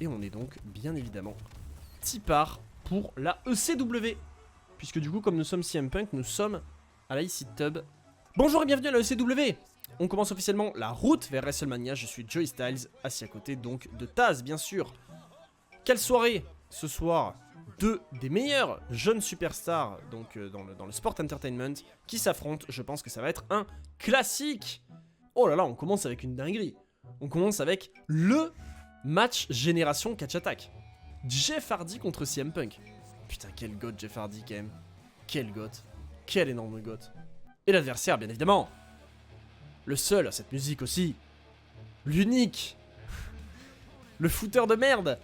Et on est donc, bien évidemment, Tipar pour la ECW. Puisque du coup, comme nous sommes CM Punk, nous sommes à la IC Tub. Bonjour et bienvenue à la ECW. On commence officiellement la route vers WrestleMania. Je suis Joey Styles, assis à côté donc de Taz, bien sûr. Quelle soirée ce soir! Deux des meilleurs jeunes superstars donc dans le sport entertainment qui s'affrontent. Je pense que ça va être un classique. Oh là là, on commence avec une dinguerie. On commence avec le match Génération Catch Attack. Jeff Hardy contre CM Punk. Putain, quel goth Jeff Hardy quand même. Quel goth. Quel énorme goth. Et l'adversaire, bien évidemment. Le seul à cette musique aussi. L'unique. Le fouteur de merde.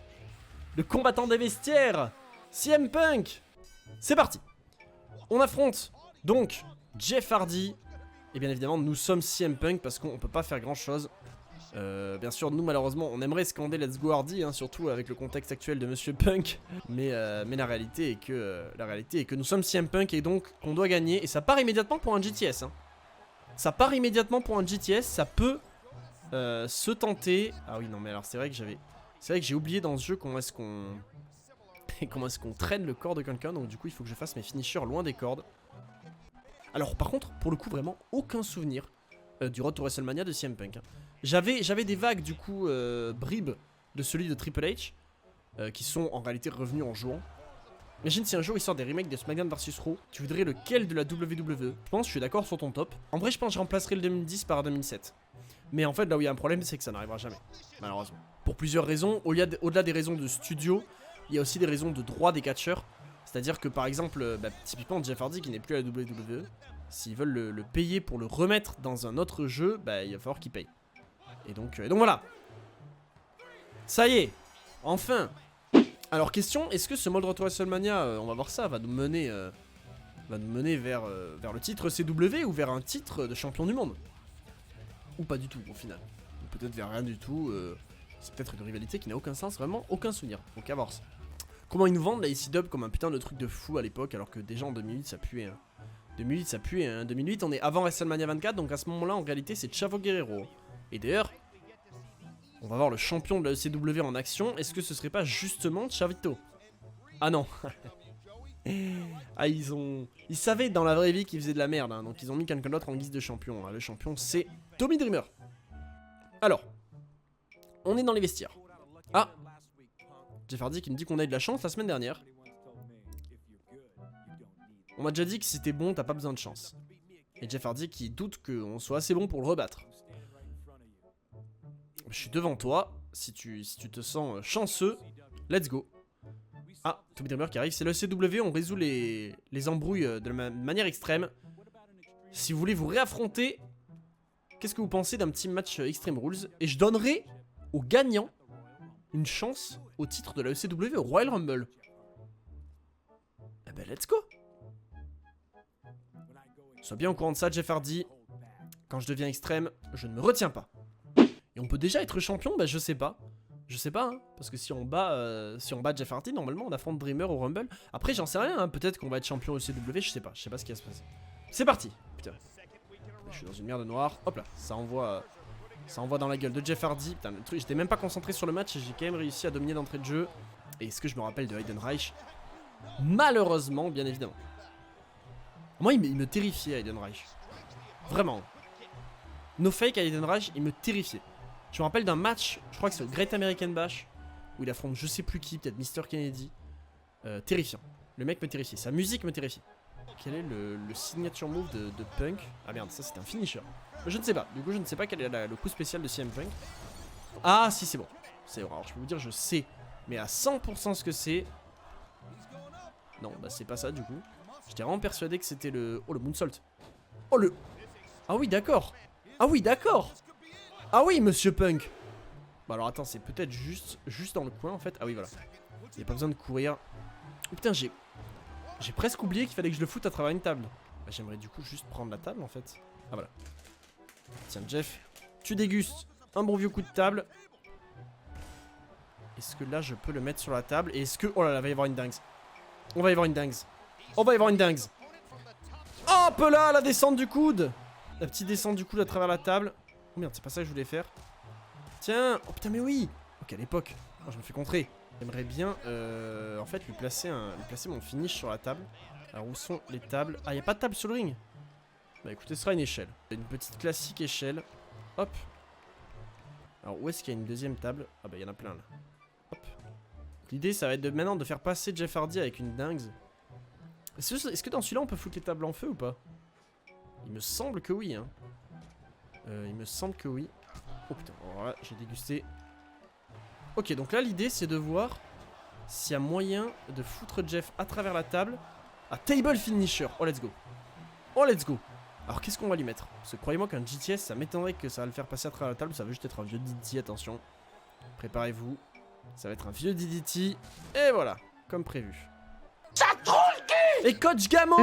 Le combattant des vestiaires. CM Punk. C'est parti. On affronte donc Jeff Hardy. Et bien évidemment, nous sommes CM Punk parce qu'on peut pas faire grand chose. Bien sûr, nous malheureusement, on aimerait scander Let's Go Hardy, hein, surtout avec le contexte actuel de Monsieur Punk. Mais la réalité est que nous sommes CM Punk et donc qu'on doit gagner. Et ça part immédiatement pour un GTS. Hein. Ça part immédiatement pour un GTS. Ça peut se tenter. Ah oui, non, mais alors c'est vrai que j'ai oublié dans ce jeu comment est-ce qu'on traîne le corps de quelqu'un. Donc du coup, il faut que je fasse mes finishers loin des cordes. Alors par contre, pour le coup, vraiment aucun souvenir du Road to WrestleMania de CM Punk. Hein. J'avais des vagues du coup bribes de celui de Triple H qui sont en réalité revenus en jouant. Imagine si un jour il sort des remakes de SmackDown vs Raw, tu voudrais lequel de la WWE? Je pense, je suis d'accord sur ton top. En vrai, je pense que je remplacerai le 2010 par 2007. Mais en fait, là où il y a un problème, c'est que ça n'arrivera jamais, malheureusement. Pour plusieurs raisons, au-delà des raisons de studio, il y a aussi des raisons de droit des catcheurs. C'est-à-dire que par exemple, typiquement Jeff Hardy qui n'est plus à la WWE, s'ils veulent le payer pour le remettre dans un autre jeu, il va falloir qu'ils payent. Et donc voilà. Ça y est, enfin. Alors question, est-ce que ce mode Road to WrestleMania, on va voir ça, va nous mener vers le titre CW ou vers un titre de champion du monde? Ou pas du tout au final. Ou peut-être vers rien du tout. C'est peut-être une rivalité qui n'a aucun sens, vraiment aucun souvenir. Donc à voir ça. Comment ils nous vendent la IC Dub comme un putain de truc de fou à l'époque alors que déjà en 2008 ça puait. Hein. 2008 ça puait. Hein. 2008 on est avant WrestleMania 24 donc à ce moment-là en réalité c'est Chavo Guerrero. Et d'ailleurs, on va voir le champion de la ECW en action. Est-ce que ce serait pas justement Chavito? Ah non. Ah ils savaient dans la vraie vie qu'ils faisaient de la merde. Hein, donc ils ont mis quelqu'un d'autre en guise de champion. Hein. Le champion c'est Tommy Dreamer. Alors, on est dans les vestiaires. Ah, Jeff Hardy qui me dit qu'on a eu de la chance la semaine dernière. On m'a déjà dit que si t'es bon, t'as pas besoin de chance. Et Jeff Hardy qui doute qu'on soit assez bon pour le rebattre. Je suis devant toi, si tu te sens chanceux, let's go. Ah, Tommy Dreamer qui arrive, c'est le CW, on résout les embrouilles de manière extrême. Si vous voulez vous réaffronter, qu'est-ce que vous pensez d'un petit match Extreme Rules? Et je donnerai aux gagnants une chance au titre de la ECW au Royal Rumble. Eh ben let's go. Sois bien au courant de ça, Jeff Hardy. Quand je deviens extrême, je ne me retiens pas. Et on peut déjà être champion? Bah je sais pas. Je sais pas, hein. Parce que si on bat Jeff Hardy, normalement on affronte Dreamer au Rumble. Après j'en sais rien, hein. Peut-être qu'on va être champion au CW, je sais pas ce qui va se passer. C'est parti. Putain. Je suis dans une merde noire. Hop là, ça envoie dans la gueule de Jeff Hardy. Putain, le truc, j'étais même pas concentré sur le match et j'ai quand même réussi à dominer d'entrée de jeu. Et est-ce que je me rappelle de Heidenreich? Malheureusement, bien évidemment. Moi, il me terrifiait, Heidenreich. Vraiment. No fake, Heidenreich, il me terrifiait. Je me rappelle d'un match, je crois que c'est le Great American Bash, où il affronte je sais plus qui, peut-être Mr. Kennedy. Terrifiant. Le mec me terrifiait, sa musique me terrifiait. Quel est le signature move de Punk? Ah merde, ça c'était un finisher. Je ne sais pas, du coup je ne sais pas quel est le coup spécial de CM Punk. Ah si, c'est bon. C'est bon, alors je peux vous dire je sais, mais à 100% ce que c'est. Non, bah c'est pas ça du coup. J'étais vraiment persuadé que c'était le... Oh le moonsault. Oh le... Ah oui d'accord. Ah oui d'accord. Ah oui monsieur Punk. Bah alors attends, c'est peut-être juste dans le coin en fait. Ah oui voilà. Il n'y a pas besoin de courir. Oh putain, j'ai presque oublié qu'il fallait que je le foute à travers une table. Bah, j'aimerais du coup juste prendre la table en fait. Ah voilà. Tiens Jeff, tu dégustes un bon vieux coup de table. Est-ce que là je peux le mettre sur la table? Et est-ce que... Oh là là, va y avoir une dingue. On va y avoir une dingue. On va y avoir une dingue. Hop là, la descente du coude. La petite descente du coude à travers la table. Oh merde, c'est pas ça que je voulais faire. Tiens. Oh putain mais oui. Ok, à l'époque. Oh, je me fais contrer. J'aimerais bien, en fait, lui placer mon finish sur la table. Alors, où sont les tables? Ah, il n'y a pas de table sur le ring. Bah écoutez, ce sera une échelle. Une petite classique échelle. Hop. Alors, où est-ce qu'il y a une deuxième table? Ah bah, il y en a plein, là. Hop. L'idée, ça va être maintenant de faire passer Jeff Hardy avec une dingue. Est-ce que dans celui-là, on peut foutre les tables en feu ou pas? Il me semble que oui, hein. Il me semble que oui. Oh putain, voilà, j'ai dégusté. Ok, donc là, l'idée, c'est de voir s'il y a moyen de foutre Jeff à travers la table. Ah, table finisher. Oh, let's go. Oh, let's go. Alors, qu'est-ce qu'on va lui mettre? Parce que croyez-moi qu'un GTS, ça m'étonnerait que ça va le faire passer à travers la table. Ça va juste être un vieux DDT, attention. Préparez-vous. Ça va être un vieux DDT. Et voilà, comme prévu. Ça trouve le cul. Et Coach Gamo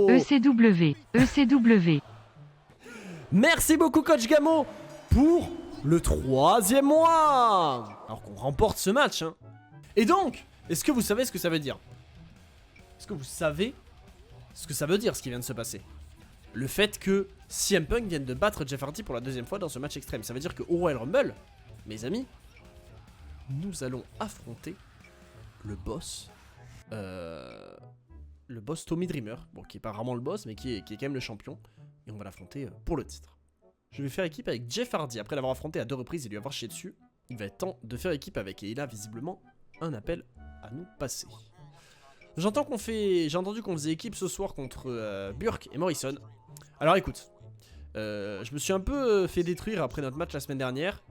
ECW. Merci beaucoup Coach Gamo pour le 3e mois. Alors qu'on remporte ce match, hein. Et donc, est-ce que vous savez ce que ça veut dire? Est-ce que vous savez ce que ça veut dire, ce qui vient de se passer? Le fait que CM Punk vienne de battre Jeff Hardy pour la 2e fois dans ce match extrême. Ça veut dire que au Royal Rumble, mes amis, nous allons affronter le boss. Le boss Tommy Dreamer. Bon, qui est pas vraiment le boss, mais qui est quand même le champion. Et on va l'affronter pour le titre. Je vais faire équipe avec Jeff Hardy. Après l'avoir affronté à 2 reprises et lui avoir chié dessus, il va être temps de faire équipe avec. Et il a visiblement un appel à nous passer. J'ai entendu qu'on faisait équipe ce soir contre Burke et Morrison. Alors écoute, je me suis un peu fait détruire après notre match la semaine dernière.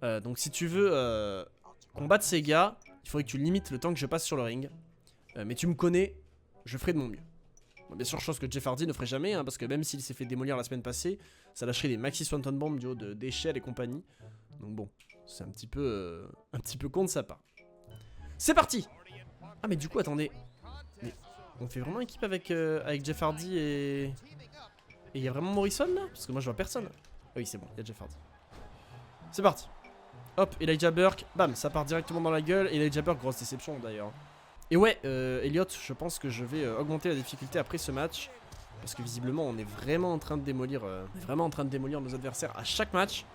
Donc si tu veux combattre ces gars, il faudrait que tu limites le temps que je passe sur le ring. Mais tu me connais, je ferai de mon mieux. Bon, bien sûr, chose que Jeff Hardy ne ferait jamais, hein, parce que même s'il s'est fait démolir la semaine passée, ça lâcherait des Maxi Swanton Bomb du haut d'échelle et compagnie. Donc bon, c'est un petit peu con de sa part. C'est parti. Ah mais du coup, attendez. Mais on fait vraiment équipe avec Jeff Hardy et il y a vraiment Morrison là? Parce que moi je vois personne. Ah oui, c'est bon, il y a Jeff Hardy. C'est parti. Hop, Elijah Burke, bam, ça part directement dans la gueule. Elijah Burke, grosse déception d'ailleurs. Et ouais, Elliot, je pense que je vais augmenter la difficulté après ce match. Parce que visiblement, on est vraiment en train de démolir, nos adversaires à chaque match.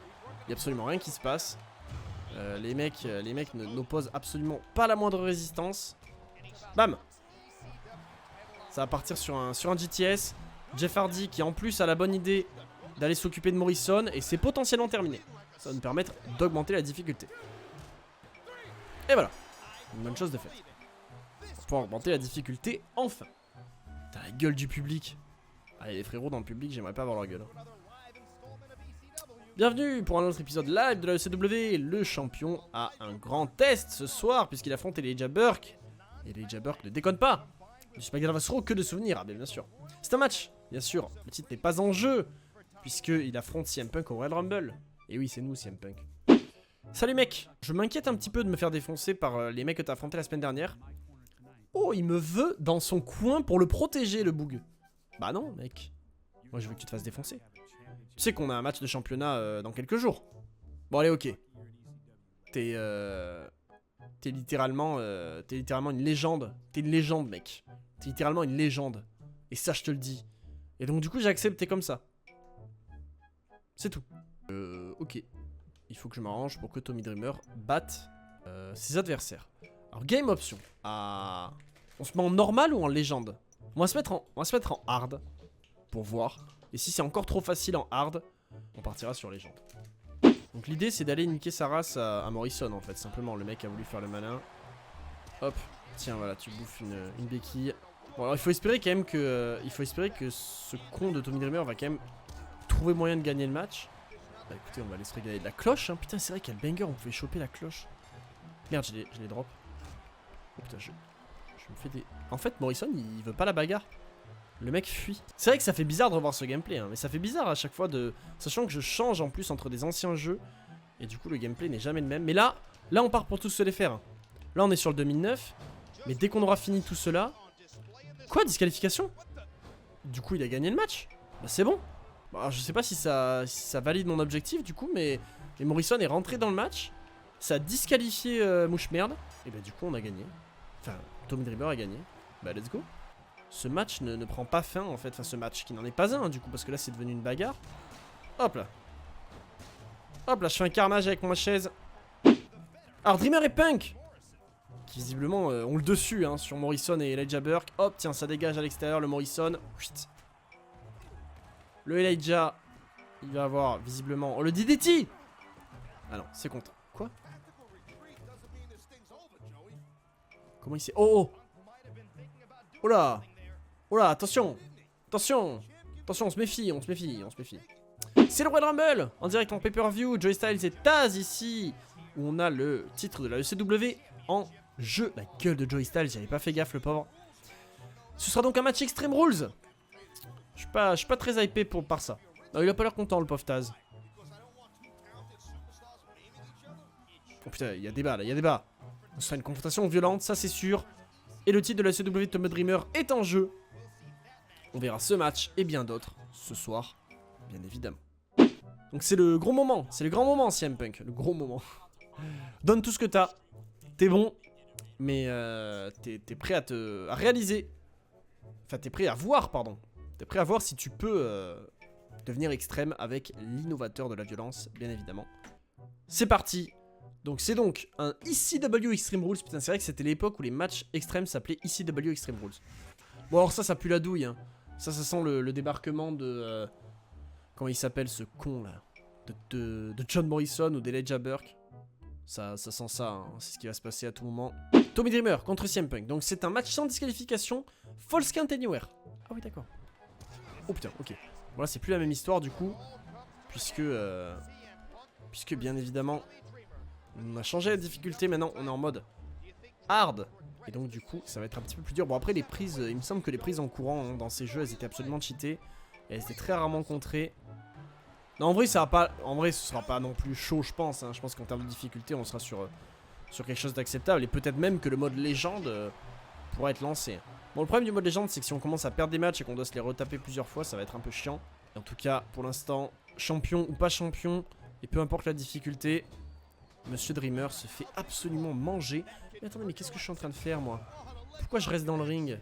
Il n'y a absolument rien qui se passe. Les mecs n'opposent absolument pas la moindre résistance. Bam. Ça va partir sur un GTS. Jeff Hardy qui en plus a la bonne idée d'aller s'occuper de Morrison. Et c'est potentiellement terminé. Ça va nous permettre d'augmenter la difficulté. Et voilà. Une bonne chose de faite. Pour augmenter la difficulté, enfin. T'as la gueule du public. Allez les frérots dans le public, j'aimerais pas avoir leur gueule. Bienvenue pour un autre épisode live de la ECW. Le champion a un grand test ce soir puisqu'il affronte Elijah Burke. Et Elijah Burke ne déconne pas. Du Spaghetti que de souvenirs, ah bien sûr. C'est un match, bien sûr. Le titre n'est pas en jeu puisqu'il affronte CM Punk au Royal Rumble. Et oui, c'est nous CM Punk. Salut mec, je m'inquiète un petit peu de me faire défoncer par les mecs que t'as affrontés la semaine dernière. Oh, il me veut dans son coin pour le protéger, le boug. Bah non, mec. Moi, je veux que tu te fasses défoncer. Tu sais qu'on a un match de championnat dans quelques jours. Bon, allez, ok. T'es littéralement une légende. T'es une légende, mec. T'es littéralement une légende. Et ça, je te le dis. Et donc, du coup, j'ai accepté comme ça. C'est tout. Ok. Il faut que je m'arrange pour que Tommy Dreamer batte ses adversaires. Alors, game option. Ah. On se met en normal ou en légende? On va se mettre en hard. Pour voir. Et si c'est encore trop facile en hard, on partira sur légende. Donc l'idée c'est d'aller niquer sa race à Morrison en fait. Simplement, le mec a voulu faire le malin. Hop. Tiens, voilà, tu bouffes une béquille. Bon, alors il faut espérer quand même que ce con de Tommy Dreamer va quand même trouver moyen de gagner le match. Bah écoutez, on va aller se régaler de la cloche. Hein. Putain, c'est vrai qu'il y a le banger, on pouvait choper la cloche. Merde, je les drop. Oh putain, je me fais des... En fait, Morrison, il veut pas la bagarre. Le mec fuit. C'est vrai que ça fait bizarre de revoir ce gameplay, hein, mais ça fait bizarre à chaque fois de... Sachant que je change en plus entre des anciens jeux. Et du coup, le gameplay n'est jamais le même. Mais là on part pour tous se les faire. Là, on est sur le 2009. Mais dès qu'on aura fini tout cela... Quoi, disqualification? Du coup, il a gagné le match. Bah, c'est bon. Bah, je sais pas si ça valide mon objectif, du coup, mais Morrison est rentré dans le match. Ça a disqualifié Mouche Merde. Et bah, du coup, on a gagné. Enfin, Tommy Dreamer a gagné. Bah, let's go. Ce match ne prend pas fin en fait, enfin ce match qui n'en est pas un du coup parce que là c'est devenu une bagarre. Hop là. Hop là, je fais un carnage avec ma chaise. Alors Dreamer et Punk qui visiblement ont le dessus hein, sur Morrison et Elijah Burke. Hop, tiens, ça dégage à l'extérieur le Morrison. Chut. Le Elijah, il va avoir visiblement... Oh, le DDT. Ah non, c'est contre. Quoi? Comment il s'est... Oh oh. Oh là. Oh là, attention. Attention. Attention, on se méfie, on se méfie, on se méfie. C'est le Royal Rumble en direct en pay-per-view. Joey Styles et Taz ici. Où on a le titre de la ECW en jeu. La gueule de Joey Styles, j'avais pas fait gaffe le pauvre. Ce sera donc un match Extreme Rules. Je suis pas très hypé par ça. Non, il a pas l'air content le pauvre Taz. Oh putain, il y a débat là, il y a débat. Ce sera une confrontation violente, ça c'est sûr. Et le titre de la CW Tommy Dreamer est en jeu. On verra ce match et bien d'autres ce soir, bien évidemment. Donc c'est le gros moment, c'est le grand moment CM Punk, le gros moment. Donne tout ce que t'as, t'es bon, mais t'es prêt à réaliser. Enfin t'es prêt à voir, pardon. T'es prêt à voir si tu peux devenir extrême avec l'innovateur de la violence, bien évidemment. C'est parti. Donc c'est donc un ECW Extreme Rules. Putain, c'est vrai que c'était l'époque où les matchs extrêmes s'appelaient ECW Extreme Rules. Bon alors ça pue la douille hein. Ça sent le débarquement de... comment il s'appelle ce con là, de John Morrison ou d'Elijah Burke. Ça sent ça, hein. C'est ce qui va se passer à tout moment. Tommy Dreamer contre CM Punk. Donc c'est un match sans disqualification. False Count Anywhere. Ah oui d'accord. Oh putain, ok. Voilà, c'est plus la même histoire du coup. Puisque bien évidemment, on a changé la difficulté. Maintenant, on est en mode hard. Et donc du coup, ça va être un petit peu plus dur. Bon après, les prises, il me semble que les prises en courant hein, dans ces jeux, elles étaient absolument cheatées. Et elles étaient très rarement contrées. Non, en vrai, ça va pas. En vrai, ce sera pas non plus chaud, je pense. Hein. Je pense qu'en termes de difficulté, on sera sur quelque chose d'acceptable. Et peut-être même que le mode légende pourra être lancé. Bon, le problème du mode légende, c'est que si on commence à perdre des matchs et qu'on doit se les retaper plusieurs fois, ça va être un peu chiant. Et en tout cas, pour l'instant, champion ou pas champion, et peu importe la difficulté, Monsieur Dreamer se fait absolument manger. Mais attendez, mais qu'est-ce que je suis en train de faire, moi? Pourquoi je reste dans le ring?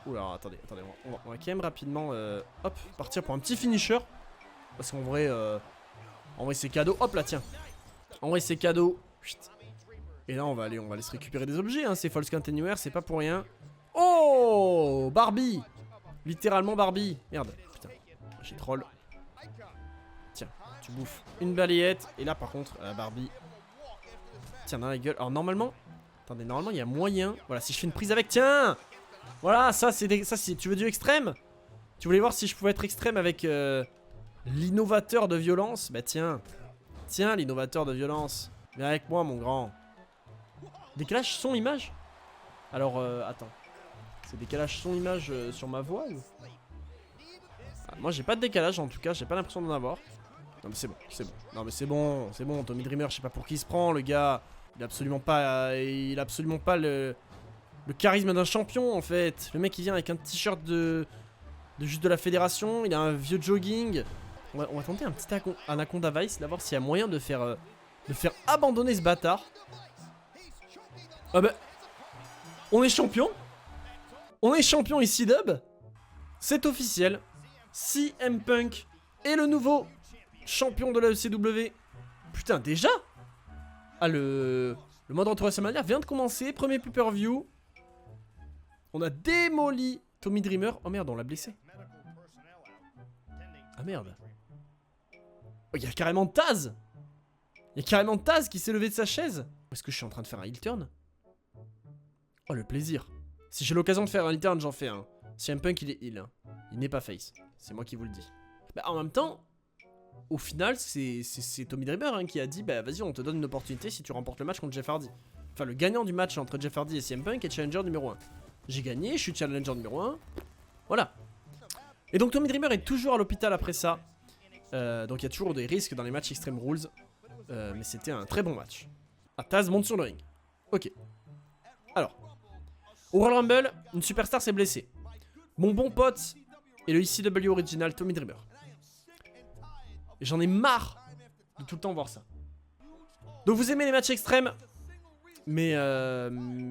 Oula, attendez, on va quand même rapidement, hop, partir pour un petit finisher. Parce qu'en vrai, c'est cadeau. Hop là, tiens. En vrai, c'est cadeau. Chut. Et là, on va aller se récupérer des objets. Hein. C'est False Count Anywhere, c'est pas pour rien. Oh, Barbie. Littéralement Barbie. Merde, putain, j'ai troll. Tiens, tu bouffes une balayette. Et là, par contre, Barbie. Tiens, dans la gueule. Alors, normalement, attendez, normalement, il y a moyen. Voilà, si je fais une prise avec. Tiens. Voilà, ça, c'est. Tu veux du extrême? Tu voulais voir si je pouvais être extrême avec l'innovateur de violence? Bah, tiens. Tiens, l'innovateur de violence. Viens avec moi, mon grand. Décalage son-image? Alors, attends. C'est décalage son-image sur ma voix ou... Ah, moi, j'ai pas de décalage en tout cas, j'ai pas l'impression d'en avoir. Non, mais c'est bon, c'est bon. Non, mais c'est bon, Tommy Dreamer, je sais pas pour qui il se prend, le gars. Il a absolument pas le charisme d'un champion en fait. Le mec, il vient avec un t-shirt de juste de la fédération, il a un vieux jogging. On va tenter un petit Anaconda Vice, là, voir s'il y a moyen de faire abandonner ce bâtard. Ah bah, on est champion. On est champion ici, Dub. C'est officiel. CM Punk est le nouveau champion de la ECW. Putain, déjà? Ah, le mode retour à WrestleMania vient de commencer. Premier pay-per-view. On a démoli Tommy Dreamer. Oh merde, on l'a blessé. Ah merde. Oh, il y a carrément Taz. Il y a carrément Taz qui s'est levé de sa chaise. Est-ce que je suis en train de faire un heel turn? Oh, le plaisir. Si j'ai l'occasion de faire un heel turn, j'en fais un. CM Punk, il est heel. Hein. Il n'est pas face. C'est moi qui vous le dis. Bah, en même temps, au final, c'est Tommy Dreamer hein, qui a dit bah vas-y, on te donne une opportunité si tu remportes le match contre Jeff Hardy. Enfin, le gagnant du match entre Jeff Hardy et CM Punk est challenger numéro 1. J'ai gagné, je suis challenger numéro 1. Voilà. Et donc Tommy Dreamer est toujours à l'hôpital après ça. Donc il y a toujours des risques dans les matchs Extreme Rules. Mais c'était un très bon match. Ah, Taz monte sur le ring. Ok. Alors. Au Royal Rumble, une superstar s'est blessée. Mon bon pote est le ECW original Tommy Dreamer. Et j'en ai marre de tout le temps voir ça. Donc vous aimez les matchs extrêmes, mais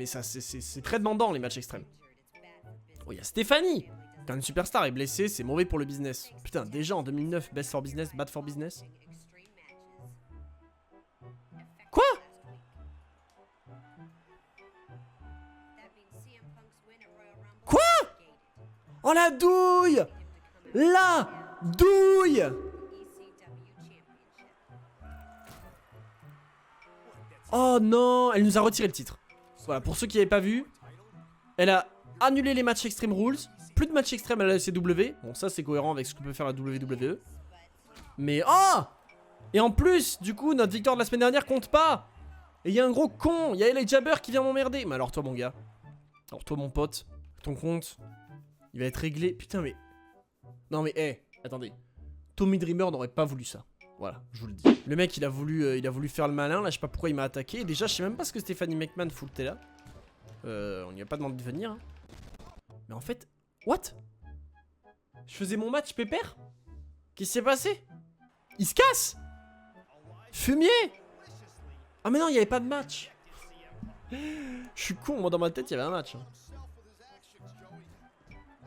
ça c'est très demandant les matchs extrêmes. Oh, il y a Stéphanie. Quand une superstar est blessée, c'est mauvais pour le business. Putain, déjà en 2009, best for business, bad for business. Quoi? Oh la douille! La douille! Oh non, elle nous a retiré le titre. Voilà, pour ceux qui n'avaient pas vu, elle a annulé les matchs Extreme Rules. Plus de matchs extrêmes à la ECW. Bon, ça c'est cohérent avec ce que peut faire la WWE. Mais oh! Et en plus, du coup, notre victoire de la semaine dernière compte pas. Et il y a un gros con, il y a LA Jabber qui vient m'emmerder. Mais alors toi mon gars, alors toi mon pote, ton compte, il va être réglé. Putain mais... Non mais, attendez. Tommy Dreamer n'aurait pas voulu ça. Voilà, je vous le dis. Le mec, il a voulu faire le malin. Là, je sais pas pourquoi il m'a attaqué. Déjà, je sais même pas ce que Stephanie McMahon foutait là. On lui a pas demandé de venir. Hein. Mais en fait, what? Je faisais mon match pépère? Qu'est-ce qui s'est passé? Il se casse? Fumier? Ah mais non, il n'y avait pas de match. Je suis con, moi dans ma tête, il y avait un match. Hein.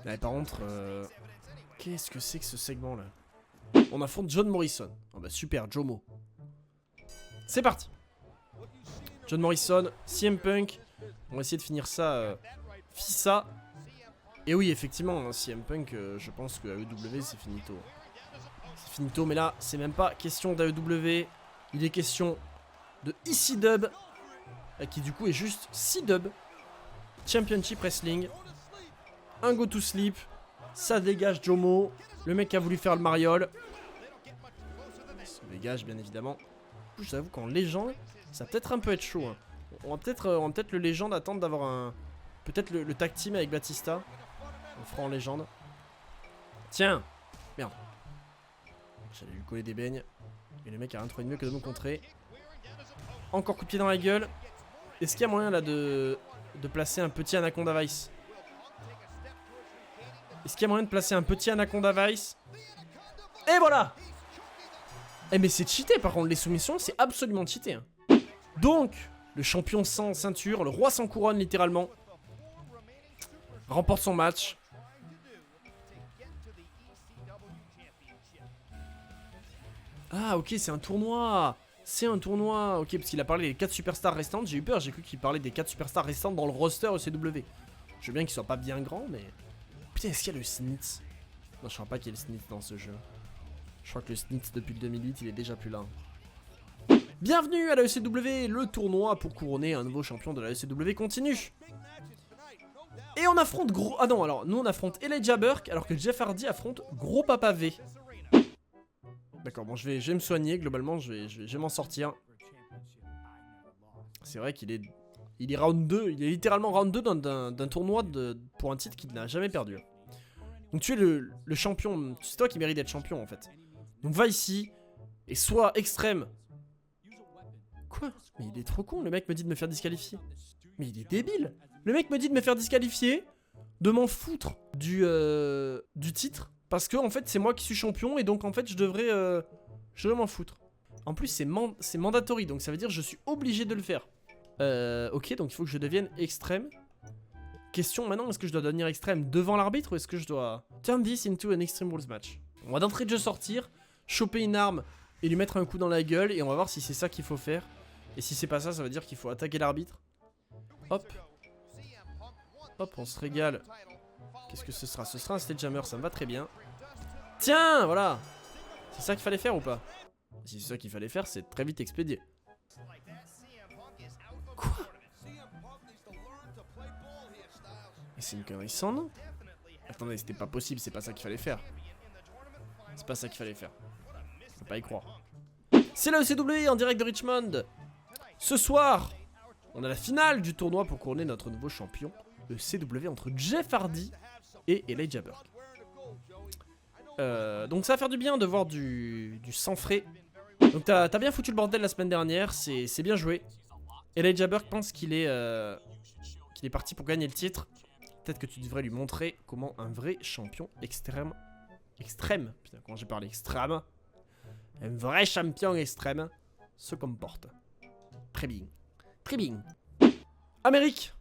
Mais par contre, qu'est-ce que c'est que ce segment là? On affronte John Morrison. Oh bah super, Jomo. C'est parti. John Morrison, CM Punk. On va essayer de finir ça. Fissa. Et oui, effectivement, hein, CM Punk, je pense que AEW c'est finito. C'est finito, mais là, c'est même pas question d'AEW. Il est question de ECW. Qui du coup est juste C-Dub. Championship Wrestling. Un go to sleep. Ça dégage Jomo. Le mec a voulu faire le mariole. Ça dégage bien évidemment. Je vous avoue qu'en légende, ça va peut-être un peu être chaud. Hein. On va peut-être le légende attendre d'avoir un... Peut-être le tag team avec Batista. On fera en légende. Tiens. Merde. J'allais lui coller des beignes. Et le mec a rien trouvé de mieux que de nous contrer. Encore coup de pied dans la gueule. Est-ce qu'il y a moyen là de placer un petit Anaconda Vice? Est-ce qu'il y a moyen de placer un petit Anaconda Vice? Et voilà! Eh mais c'est cheaté par contre, les soumissions c'est absolument cheaté. Hein. Donc, le champion sans ceinture, le roi sans couronne littéralement, remporte son match. Ah ok, c'est un tournoi. C'est un tournoi. Ok, parce qu'il a parlé des 4 superstars restantes. J'ai eu peur, j'ai cru qu'il parlait des 4 superstars restantes dans le roster ECW. Je veux bien qu'il soit pas bien grand, mais... Putain, est-ce qu'il y a le Snitz? Non, je crois pas qu'il y ait le Snitz dans ce jeu. Je crois que le Snitz, depuis le 2008, il est déjà plus là. Bienvenue à la ECW, le tournoi pour couronner un nouveau champion de la ECW continue. Et on affronte gros... Ah non, alors, nous on affronte Elijah Burke, alors que Jeff Hardy affronte Gros Papa V. D'accord, bon, je vais me soigner, globalement, je vais m'en sortir. C'est vrai qu'il est... Il est round 2, il est littéralement round 2 d'un tournoi pour un titre qu'il n'a jamais perdu. Donc tu es le champion, c'est toi qui mérites d'être champion en fait. Donc va ici, et sois extrême. Quoi? Mais il est trop con, le mec me dit de me faire disqualifier. Mais il est débile. Le mec me dit de me faire disqualifier, de m'en foutre du titre. Parce que en fait c'est moi qui suis champion, et donc en fait je devrais m'en foutre. En plus c'est mandatory, donc ça veut dire que je suis obligé de le faire. Ok, donc il faut que je devienne extrême. Question maintenant, est-ce que je dois devenir extrême devant l'arbitre ou est-ce que je dois turn this into an Extreme Rules match? On va d'entrée de jeu sortir, choper une arme et lui mettre un coup dans la gueule et on va voir si c'est ça qu'il faut faire. Et si c'est pas ça, ça veut dire qu'il faut attaquer l'arbitre. Hop. Hop, on se régale. Qu'est-ce que ce sera? Ce sera un Sledgehammer, ça me va très bien. Tiens, voilà. C'est ça qu'il fallait faire ou pas? Si c'est ça qu'il fallait faire, c'est très vite expédié. Quoi? Et c'est une connerie sans nom? Attendez, c'était pas possible, c'est pas ça qu'il fallait faire. C'est pas ça qu'il fallait faire. Je peux pas y croire. C'est la ECW en direct de Richmond. Ce soir, on a la finale du tournoi pour couronner notre nouveau champion ECW entre Jeff Hardy et Elijah Burke. Donc ça va faire du bien de voir du sang frais. Donc t'as bien foutu le bordel la semaine dernière, c'est bien joué. Elijah Burke pense qu'il est parti pour gagner le titre. Peut-être que tu devrais lui montrer comment un vrai champion extrême, putain comment j'ai parlé, extrême, un vrai champion extrême se comporte. Très bien, très bien. Amérique,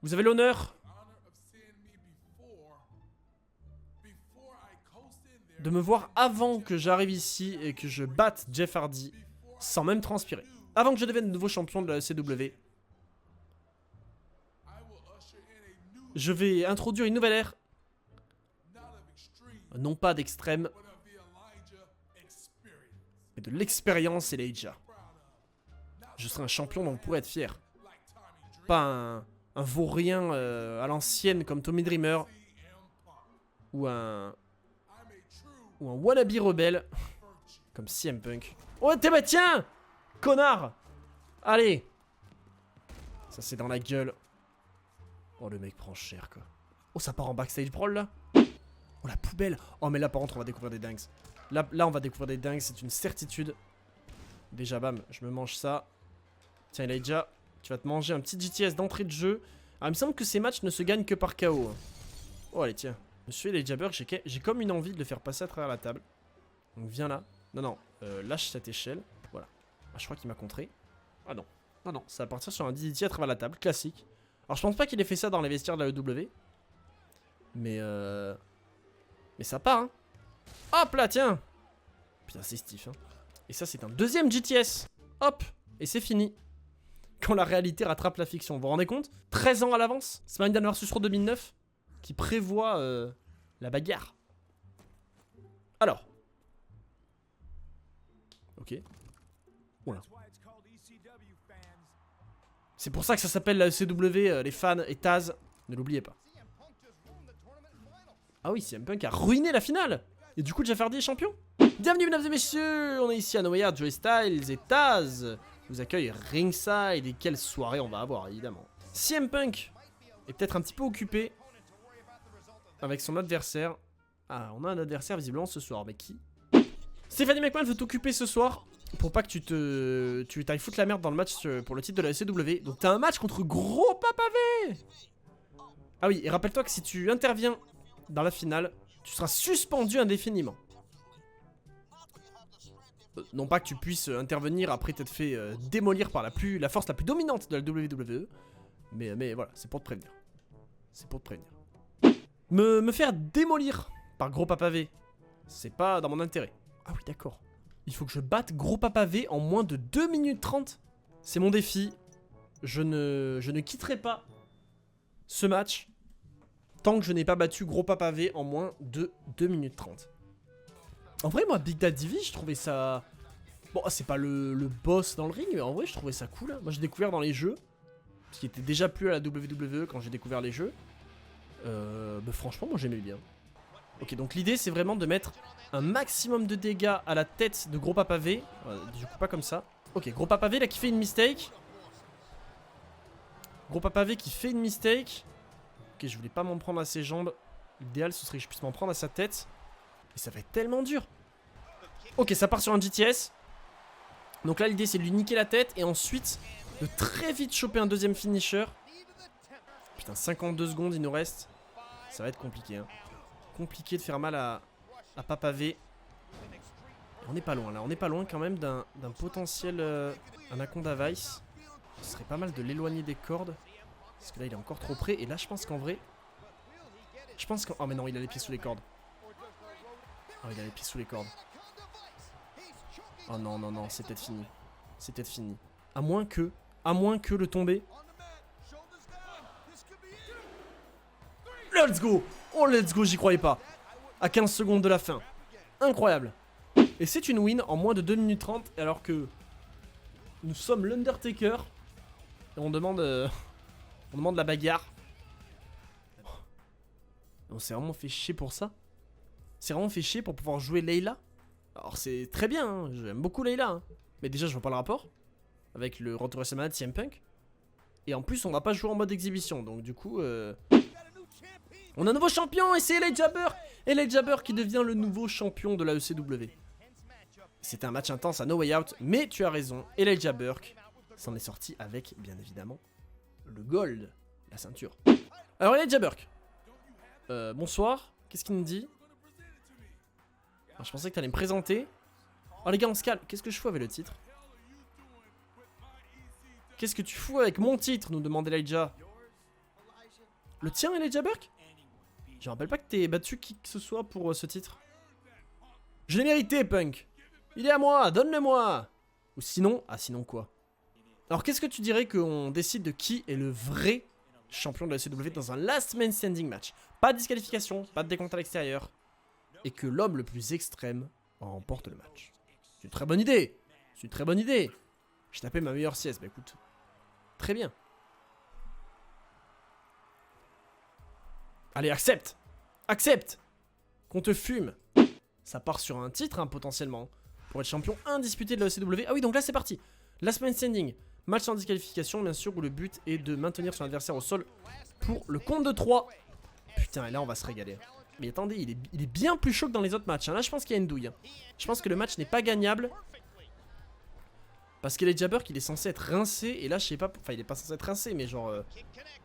vous avez l'honneur de me voir avant que j'arrive ici et que je batte Jeff Hardy sans même transpirer. Avant que je devienne nouveau champion de la CW. Je vais introduire une nouvelle ère Non pas d'extrême, mais de l'expérience, Elijah. Je serai un champion dont on pourrait être fier. Pas un vaurien à l'ancienne comme Tommy Dreamer. Ou un wannabe rebelle comme CM Punk. Oh t'es bah tiens, connard. Allez. Ça c'est dans la gueule. Oh le mec prend cher quoi. Oh ça part en backstage brawl là. Oh la poubelle. Oh mais là par contre on va découvrir des dingues. Là on va découvrir des dingues, c'est une certitude. Déjà bam, je me mange ça. Tiens Elijah, tu vas te manger un petit GTS d'entrée de jeu. Alors il me semble que ces matchs ne se gagnent que par KO. Oh allez tiens. Monsieur Elijah Burke, j'ai comme une envie de le faire passer à travers la table. Donc viens là. Non, lâche cette échelle. Voilà. Ah, je crois qu'il m'a contré. Ah non. Non, ça va partir sur un DDT à travers la table. Classique. Alors je pense pas qu'il ait fait ça dans les vestiaires de la EW. Mais ça part, hein. Hop là, tiens. Putain, c'est stiff, hein. Et ça, c'est un deuxième GTS. Hop. Et c'est fini. Quand la réalité rattrape la fiction. Vous vous rendez compte? 13 ans à l'avance. SmackDown vs Raw 2009. Qui prévoit la bagarre. Alors. Ok. Oula. C'est pour ça que ça s'appelle la ECW, les fans et Taz. Ne l'oubliez pas. Ah oui, CM Punk a ruiné la finale. Et du coup, Jeff Hardy est champion. Bienvenue mesdames et messieurs. On est ici à No Way Out, Joey Styles et Taz vous accueille ringside. Et quelle soirée on va avoir, évidemment. CM Punk est peut-être un petit peu occupé avec son adversaire. Ah, on a un adversaire visiblement ce soir, mais qui? Stephanie McMahon veut t'occuper ce soir pour pas que tu t'ailles foutre la merde dans le match pour le titre de la ECW. Donc t'as un match contre Gros Papa V. Ah oui, et rappelle-toi que si tu interviens dans la finale, tu seras suspendu indéfiniment. Non pas que tu puisses intervenir après t'être fait démolir par la force la plus dominante de la WWE. Mais voilà, c'est pour te prévenir. C'est pour te prévenir. Me faire démolir par Gros Papa V, c'est pas dans mon intérêt. Ah oui, d'accord. Il faut que je batte Gros Papa V en moins de 2 minutes 30. C'est mon défi. Je ne quitterai pas ce match tant que je n'ai pas battu Gros Papa V en moins de 2 minutes 30. En vrai, moi, Big Daddy V, je trouvais ça... Bon, c'est pas le boss dans le ring, mais en vrai, je trouvais ça cool. Hein. Moi, j'ai découvert dans les jeux, ce qui était déjà plus à la WWE quand j'ai découvert les jeux. Bah, franchement, moi, j'aimais bien. Ok, donc l'idée, c'est vraiment de mettre un maximum de dégâts à la tête de Gros Papa V. Du coup, pas comme ça. Ok, Gros Papa V, là, qui fait une mistake. Gros Papa V qui fait une mistake. Ok, je voulais pas m'en prendre à ses jambes. L'idéal, ce serait que je puisse m'en prendre à sa tête. Et ça va être tellement dur. Ok, ça part sur un GTS. Donc là, l'idée, c'est de lui niquer la tête. Et ensuite, de très vite choper un deuxième finisher. Putain, 52 secondes, il nous reste. Ça va être compliqué, hein. Compliqué de faire mal à Papa V. On n'est pas loin, là. On n'est pas loin, quand même, d'un potentiel Anaconda Vice. Ce serait pas mal de l'éloigner des cordes. Parce que là, il est encore trop près. Et là, je pense qu'en vrai... Oh, mais non, il a les pieds sous les cordes. Oh, il a les pieds sous les cordes. Oh non, c'est peut-être fini. C'est peut-être fini. À moins que le tomber. Let's go! Oh, let's go, j'y croyais pas. À 15 secondes de la fin. Incroyable. Et c'est une win en moins de 2 minutes 30, alors que nous sommes l'Undertaker. Et on demande la bagarre. On s'est vraiment fait chier pour ça. C'est vraiment fait chier pour pouvoir jouer Layla. Alors c'est très bien, hein. J'aime beaucoup Layla. Hein. Mais déjà je vois pas le rapport avec le retour à WrestleMania de CM Punk. Et en plus on va pas jouer en mode exhibition. Donc du coup on a un nouveau champion et c'est Elijah Burke. Elijah Burke qui devient le nouveau champion de la ECW. C'était un match intense à No Way Out. Mais tu as raison, Elijah Burke s'en est sorti avec bien évidemment le gold, la ceinture. Alors Elijah Burke, bonsoir, qu'est-ce qu'il nous dit? Alors, je pensais que t'allais me présenter. Oh les gars, on se calme. Qu'est-ce que je fous avec le titre? Qu'est-ce que tu fous avec mon titre? Nous demande Elijah. Le tien, Elijah Burke? Je rappelle pas que t'es battu qui que ce soit pour ce titre. Je l'ai mérité, Punk. Il est à moi, donne-le-moi. Ou sinon... Ah, sinon quoi? Alors, qu'est-ce que tu dirais qu'on décide de qui est le vrai champion de la CW dans un last man standing match? Pas de disqualification, pas de décompte à l'extérieur. et que l'homme le plus extrême remporte le match. C'est une très bonne idée. C'est une très bonne idée. J'ai tapé ma meilleure sieste. Bah écoute, très bien. Allez, accepte. Accepte. Qu'on te fume. Ça part sur un titre, hein, potentiellement. Pour être champion indisputé de la ECW. Ah oui, donc là, c'est parti. Last man standing. Match sans disqualification, bien sûr, où le but est de maintenir son adversaire au sol pour le compte de 3. Putain, et là, on va se régaler. Mais attendez, il est bien plus chaud que dans les autres matchs. Hein. Là, je pense qu'il y a une douille. Hein. Je pense que le match n'est pas gagnable. Parce que les Jabber, il est censé être rincé. Et là, je sais pas. Enfin, il est pas censé être rincé, mais genre.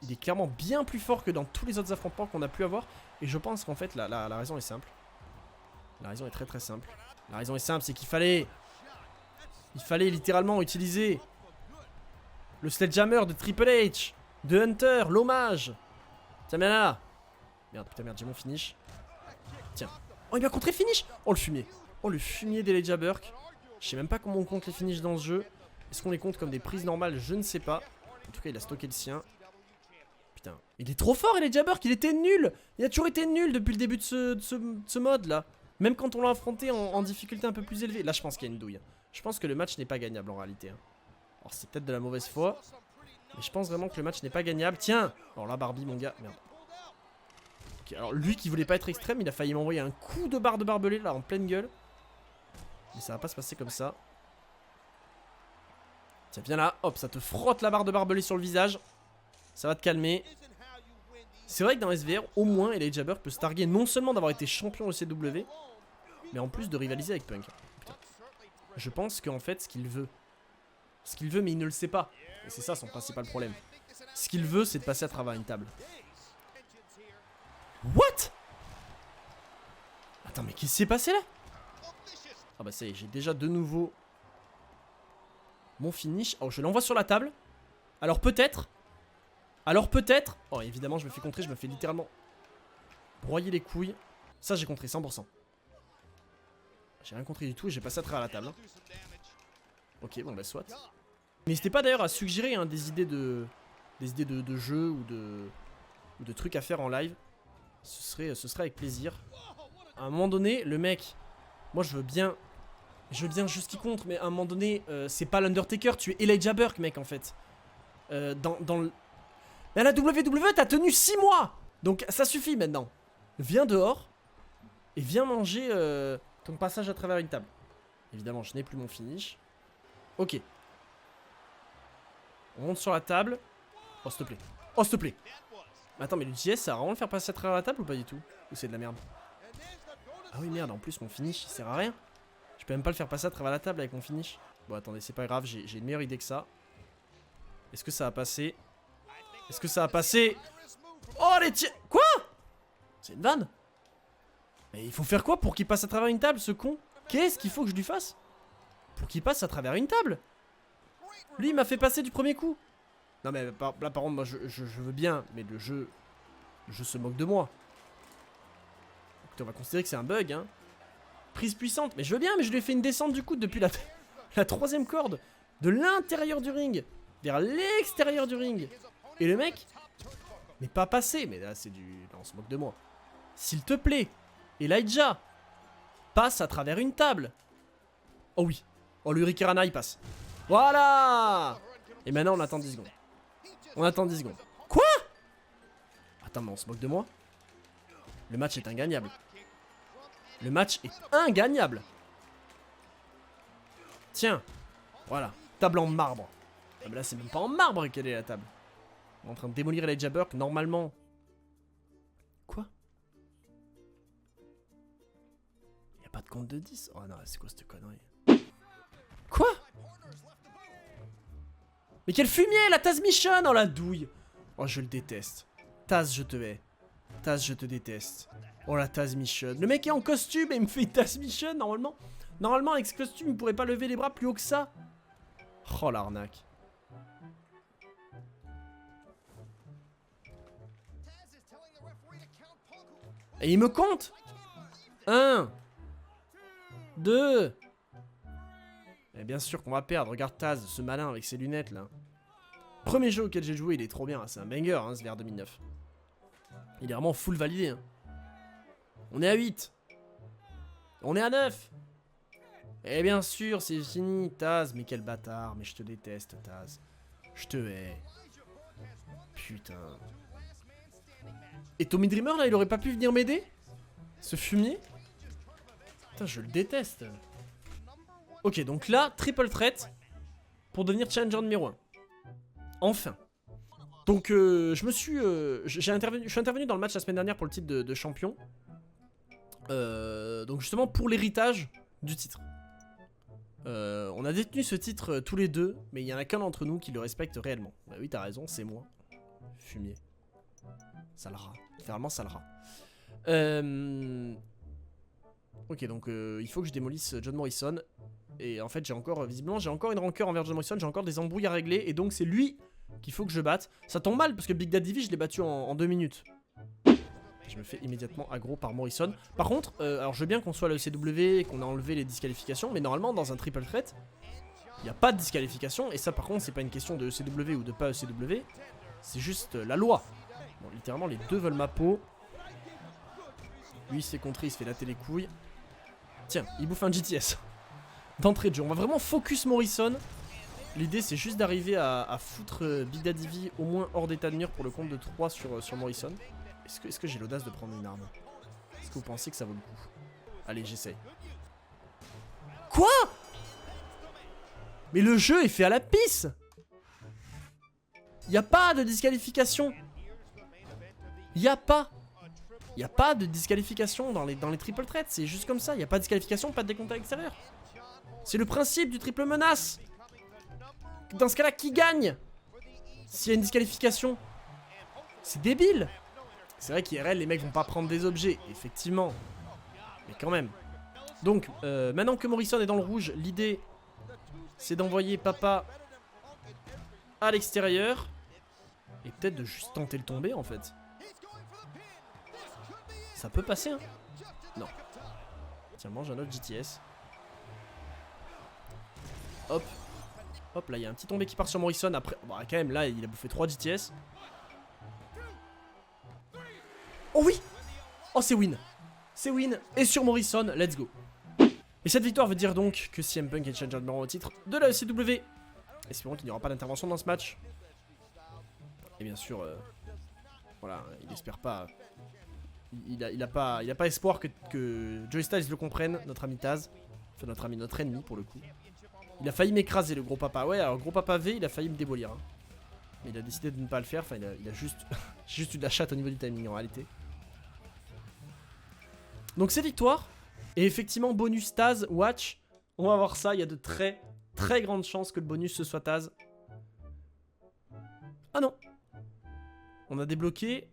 Il est clairement bien plus fort que dans tous les autres affrontements qu'on a pu avoir. Et je pense qu'en fait, la raison est simple. La raison est très très simple. La raison est simple, c'est qu'il fallait. Il fallait littéralement utiliser le Sledgehammer de Triple H, de Hunter, l'hommage. Tiens, bien là. Merde, putain, merde, j'ai mon finish. Tiens. Oh, il m'a contré le finish. Oh, le fumier. Oh, le fumier des Elijah Burke. Je sais même pas comment on compte les finishes dans ce jeu. Est-ce qu'on les compte comme des prises normales? Je ne sais pas. En tout cas, il a stocké le sien. Putain. Il est trop fort, Elijah Burke. Il était nul. Il a toujours été nul depuis le début de ce mode là. Même quand on l'a affronté en difficulté un peu plus élevée. Là, je pense qu'il y a une douille. Je pense que le match n'est pas gagnable en réalité. Hein. Alors, c'est peut-être de la mauvaise foi. Mais je pense vraiment que le match n'est pas gagnable. Tiens. Alors là, Barbie, mon gars. Merde. Ok, alors lui qui voulait pas être extrême, il a failli m'envoyer un coup de barre de barbelé là en pleine gueule. Mais ça va pas se passer comme ça. Tiens, viens là. Hop, ça te frotte la barre de barbelé sur le visage. Ça va te calmer. C'est vrai que dans SVR, au moins, Elijah Burke peut se targuer non seulement d'avoir été champion ECW, mais en plus de rivaliser avec Punk. Putain. Je pense qu'en fait, ce qu'il veut, mais il ne le sait pas. Et c'est ça son principal problème. Ce qu'il veut, c'est de passer à travers une table. What? Attends, mais qu'est-ce qui s'est passé là? Ah bah ça y est, j'ai déjà de nouveau mon finish. Oh, je l'envoie sur la table. Alors peut-être. Oh, évidemment, je me fais contrer, je me fais littéralement broyer les couilles. Ça, j'ai contré 100%. J'ai rien contré du tout et j'ai passé à travers la table. Hein. Ok, bon bah soit. N'hésitez pas d'ailleurs à suggérer hein, des idées de jeux ou de trucs à faire en live. Ce serait avec plaisir. À un moment donné, le mec, moi je veux bien juste qu'il contre, mais à un moment donné, c'est pas l'Undertaker, tu es Elijah Burke, mec, en fait. Dans le... Mais à la WWE, t'as tenu 6 mois. Donc ça suffit maintenant. Viens dehors et viens manger ton passage à travers une table. Évidemment, je n'ai plus mon finish. Ok. On monte sur la table. Oh, s'il te plaît. Oh, s'il te plaît. Mais attends, mais l'UTS, ça va vraiment le faire passer à travers la table ou pas du tout? Ou c'est de la merde? Ah oui, merde, en plus, mon finish, il sert à rien. Je peux même pas le faire passer à travers la table avec mon finish. Bon, attendez, c'est pas grave, j'ai une meilleure idée que ça. Est-ce que ça va passer? Est-ce que ça va passer? Oh, les tiens. Quoi? C'est une vanne. Mais il faut faire quoi pour qu'il passe à travers une table, ce con? Qu'est-ce qu'il faut que je lui fasse pour qu'il passe à travers une table? Lui, il m'a fait passer du premier coup. Non, mais là, par contre, moi, je veux bien, mais le jeu se moque de moi. Écoutez, on va considérer que c'est un bug, hein. Prise puissante, mais je veux bien, mais je lui ai fait une descente du coude depuis la 3ème corde. De l'intérieur du ring vers l'extérieur du ring. Et le mec, mais pas passé, mais là c'est du... Là, on se moque de moi. S'il te plaît, Elijah, passe à travers une table. Oh oui. Oh, le Hurricanrana, il passe. Voilà. Et maintenant, on attend 10 secondes. On attend 10 secondes. Quoi? Attends, mais on se moque de moi? Le match est ingagnable. Le match est ingagnable. Tiens. Voilà. Table en marbre. Ah, mais là, c'est même pas en marbre qu'elle est la table. On est en train de démolir Elijah Burke, normalement. Quoi? Y'a pas de compte de 10? Oh non, c'est quoi cette connerie? Quoi? Mais quel fumier, la Taz Mission! Oh la douille! Oh, je le déteste. Taz, je te hais. Taz, je te déteste. Oh la Taz Mission. Le mec est en costume et il me fait une Taz Mission, normalement. Normalement, avec ce costume, il pourrait pas lever les bras plus haut que ça. Oh l'arnaque. Et il me compte 1 2. Et bien sûr qu'on va perdre. Regarde Taz, ce malin avec ses lunettes là. Premier jeu auquel j'ai joué, il est trop bien. C'est un banger, hein, ce VR 2009. Il est vraiment full validé. Hein. On est à 8. On est à 9. Et bien sûr, c'est fini, Taz. Mais quel bâtard. Mais je te déteste, Taz. Je te hais. Putain. Et Tommy Dreamer, là, il aurait pas pu venir m'aider? Ce fumier? Putain, je le déteste. Ok, donc là, triple threat pour devenir challenger numéro 1. Enfin. Donc, je suis intervenu dans le match la semaine dernière pour le titre de champion. Donc justement pour l'héritage du titre. On a détenu ce titre tous les deux, mais il n'y en a qu'un d'entre nous qui le respecte réellement. Bah oui, t'as raison, c'est moi. Fumier. Sale rat. Littéralement sale rat. Ok, donc il faut que je démolisse John Morrison. Et en fait, visiblement, j'ai encore une rancœur envers John Morrison. J'ai encore des embrouilles à régler. Et donc, c'est lui qu'il faut que je batte. Ça tombe mal parce que Big Daddy V, je l'ai battu en 2 minutes. Je me fais immédiatement aggro par Morrison. Par contre, alors je veux bien qu'on soit à la ECW et qu'on a enlevé les disqualifications. Mais normalement, dans un triple threat, il n'y a pas de disqualification. Et ça, par contre, c'est pas une question de ECW ou de pas ECW. C'est juste la loi. Bon, littéralement, les deux veulent ma peau. Lui, il se fait contrer, il se fait latter les couilles. Tiens, il bouffe un GTS. D'entrée de jeu, on va vraiment focus Morrison. L'idée c'est juste d'arriver à foutre Big Daddy V au moins hors d'état de nuire pour le compte de 3 sur Morrison. Est-ce que j'ai l'audace de prendre une arme? Est-ce que vous pensez que ça vaut le coup? Allez, j'essaye. Quoi? Mais le jeu est fait à la pisse. Y'a pas de disqualification. Y'a pas de disqualification dans les triple threats. C'est juste comme ça, y'a pas de disqualification, pas de décompte à l'extérieur. C'est le principe du triple menace. Dans ce cas-là, qui gagne s'il y a une disqualification? C'est débile. C'est vrai qu'IRL, les mecs vont pas prendre des objets, effectivement. Mais quand même. Donc, maintenant que Morrison est dans le rouge, l'idée, c'est d'envoyer Papa à l'extérieur. Et peut-être de juste tenter le tomber, en fait. Ça peut passer, hein. Non. Tiens, mange un autre GTS. Hop. Hop, là, il y a un petit tombé qui part sur Morrison. Après, bon, quand même, là, il a bouffé 3 GTS. Oh oui! Oh, c'est win. C'est win. Et sur Morrison, let's go. Et cette victoire veut dire donc que CM Punk est challenger numéro 1 au titre de la ECW. Espérons qu'il n'y aura pas d'intervention dans ce match. Et bien sûr, voilà, il espère pas. Il a pas espoir que Joey Styles le comprenne, notre ami Taz. Enfin, notre ennemi pour le coup. Il a failli m'écraser, le gros papa. Ouais, alors gros papa V, il a failli me démolir. Hein. Mais il a décidé de ne pas le faire. Enfin, il a juste, juste eu de la chatte au niveau du timing en réalité. Donc c'est victoire. Et effectivement, bonus Taz, watch. On va voir ça. Il y a de très très grandes chances que le bonus ce soit Taz. Ah non. On a débloqué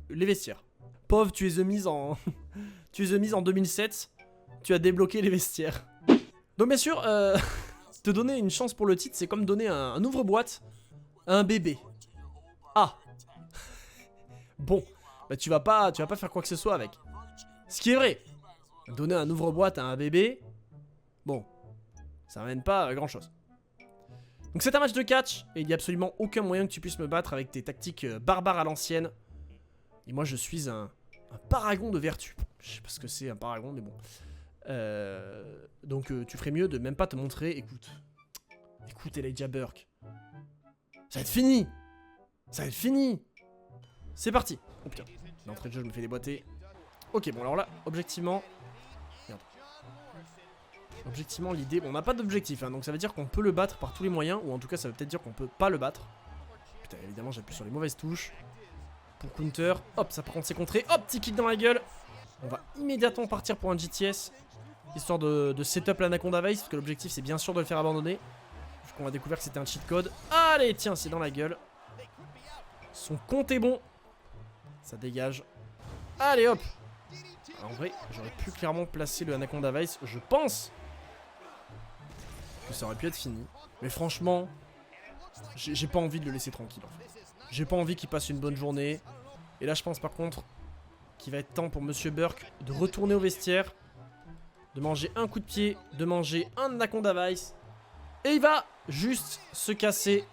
les vestiaires. Pauvre, tu es The Miz en... tu es The Miz en 2007. Tu as débloqué les vestiaires. Donc bien sûr, te donner une chance pour le titre, c'est comme donner un ouvre-boîte à un bébé. Ah. Bon, bah tu vas pas faire quoi que ce soit avec. Ce qui est vrai. Donner un ouvre-boîte à un bébé, bon, ça ramène pas à grand chose. Donc c'est un match de catch, et il n'y a absolument aucun moyen que tu puisses me battre avec tes tactiques barbares à l'ancienne. Et moi je suis un paragon de vertu. Je sais pas ce que c'est un paragon, mais bon. Donc tu ferais mieux de même pas te montrer. Écoute Elijah Burke. Ça va être fini. Ça va être fini. C'est parti. Oh putain, l'entrée de jeu je me fais déboîter. Ok, bon alors là, objectivement... Merde. Objectivement l'idée... Bon, on n'a pas d'objectif, hein, donc ça veut dire qu'on peut le battre par tous les moyens. Ou en tout cas ça veut peut-être dire qu'on peut pas le battre. Putain, évidemment j'appuie sur les mauvaises touches. Pour counter. Hop, ça par contre c'est contré. Hop, petit kick dans la gueule. On va immédiatement partir pour un GTS. Histoire de setup l'Anaconda Vice. Parce que l'objectif c'est bien sûr de le faire abandonner. Vu qu'on va découvrir que c'était un cheat code. Allez, tiens, c'est dans la gueule. Son compte est bon. Ça dégage. Allez, hop. Alors, en vrai, j'aurais pu clairement placer le Anaconda Vice. Je pense que ça aurait pu être fini. Mais franchement, j'ai pas envie de le laisser tranquille en fait. J'ai pas envie qu'il passe une bonne journée. Et là, je pense par contre qu'il va être temps pour Monsieur Burke de retourner au vestiaire, de manger un coup de pied, de manger un Anaconda Vice. Et il va juste se casser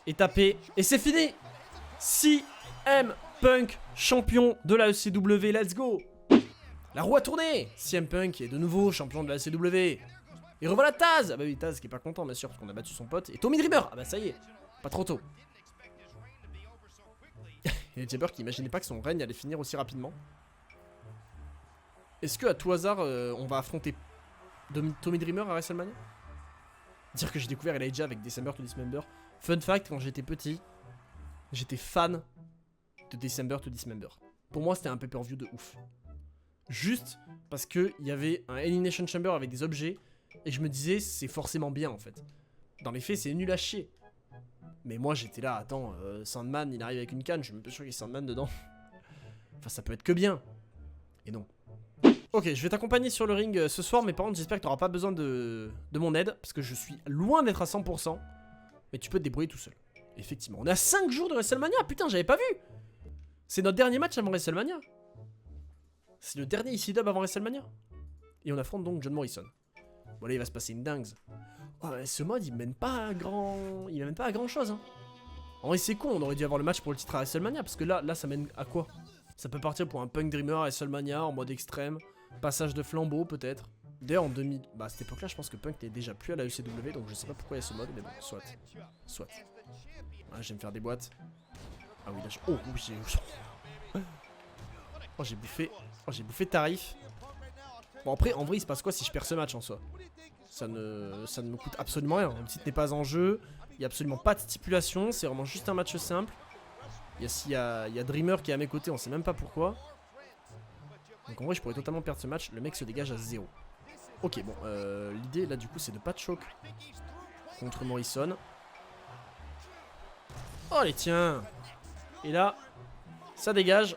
et taper. Et c'est fini. CM Punk, champion de la ECW. Let's go. La roue a tourné. CM Punk est de nouveau champion de la CW. Et revoilà Taz. Ah bah oui, Taz qui est pas content bien sûr parce qu'on a battu son pote. Et Tommy Dreamer. Ah bah ça y est, pas trop tôt. Et les Jabber qui imaginaient pas que son règne allait finir aussi rapidement. Est-ce que à tout hasard on va affronter Tommy Dreamer à WrestleMania? Dire que j'ai découvert Elijah avec December to Dismember. Fun fact, quand j'étais petit, j'étais fan de December to Dismember. Pour moi c'était un pay-per-view de ouf. Juste parce qu'il y avait un Elimination Chamber avec des objets. Et je me disais c'est forcément bien en fait. Dans les faits c'est nul à chier. Mais moi j'étais là, attends, Sandman il arrive avec une canne, je suis même pas sûr qu'il y ait Sandman dedans. Enfin ça peut être que bien. Et non. Ok, je vais t'accompagner sur le ring ce soir, mais par contre j'espère que tu n'auras pas besoin de mon aide, parce que je suis loin d'être à 100%. Mais tu peux te débrouiller tout seul. Effectivement, on est à 5 jours de WrestleMania, putain j'avais pas vu. C'est notre dernier match avant WrestleMania. C'est le dernier ici dub avant WrestleMania. Et on affronte donc John Morrison. Bon là il va se passer une dingue. Oh, ce mode il mène pas à grand... Il mène pas à grand chose hein. En vrai c'est con, on aurait dû avoir le match pour le titre à WrestleMania, parce que là ça mène à quoi? Ça peut partir pour un Punk Dreamer à WrestleMania en mode extrême. Passage de flambeau peut-être. D'ailleurs en 2000... Bah à cette époque là je pense que Punk n'est déjà plus à la ECW, donc je sais pas pourquoi il y a ce mode, mais bon, soit. Soit. Ah, je vais me faire des boîtes. Ah oui là je... Oh oui j'ai... Oh j'ai bouffé... Oh j'ai bouffé tarif. Bon après en vrai il se passe quoi si je perds ce match en soi? Ça ne me coûte absolument rien. Le titre n'est pas en jeu. Il n'y a absolument pas de stipulation. C'est vraiment juste un match simple. Il y a Dreamer qui est à mes côtés. On sait même pas pourquoi. Donc en vrai je pourrais totalement perdre ce match. Le mec se dégage à 0. Ok bon l'idée là du coup c'est de pas de choc contre Morrison. Oh les tiens. Et là ça dégage.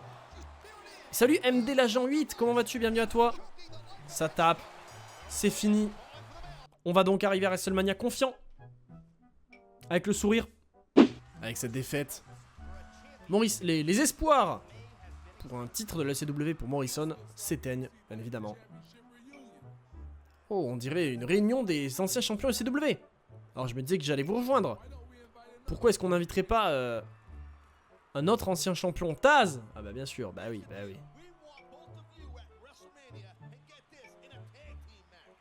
Salut MD l'agent 8. Comment vas-tu? Bienvenue à toi. Ça tape. C'est fini. On va donc arriver à WrestleMania confiant. Avec le sourire. Avec cette défaite. Maurice, les espoirs pour un titre de la CW pour Morrison s'éteignent, bien évidemment. Oh, on dirait une réunion des anciens champions de CW. Alors je me disais que j'allais vous rejoindre. Pourquoi est-ce qu'on n'inviterait pas un autre ancien champion, Taz? Ah bah bien sûr, bah oui, bah oui.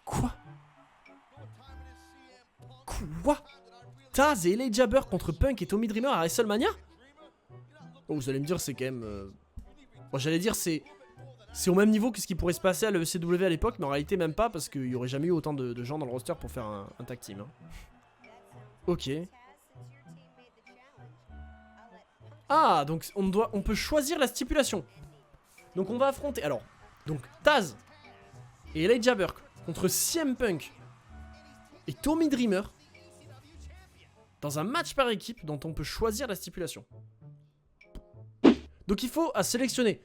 Quoi? Quoi? Taz et LA Jabber contre Punk et Tommy Dreamer à WrestleMania? Oh, vous allez me dire, c'est quand même... Bon, j'allais dire, c'est au même niveau que ce qui pourrait se passer à l'ECW à l'époque, mais en réalité, même pas, parce qu'il n'y aurait jamais eu autant de gens dans le roster pour faire un tag team. Hein. Ok. Ah, donc on peut choisir la stipulation. Donc on va affronter... Alors, donc Taz et LA Jabber contre CM Punk et Tommy Dreamer dans un match par équipe dont on peut choisir la stipulation. Donc il faut à sélectionner.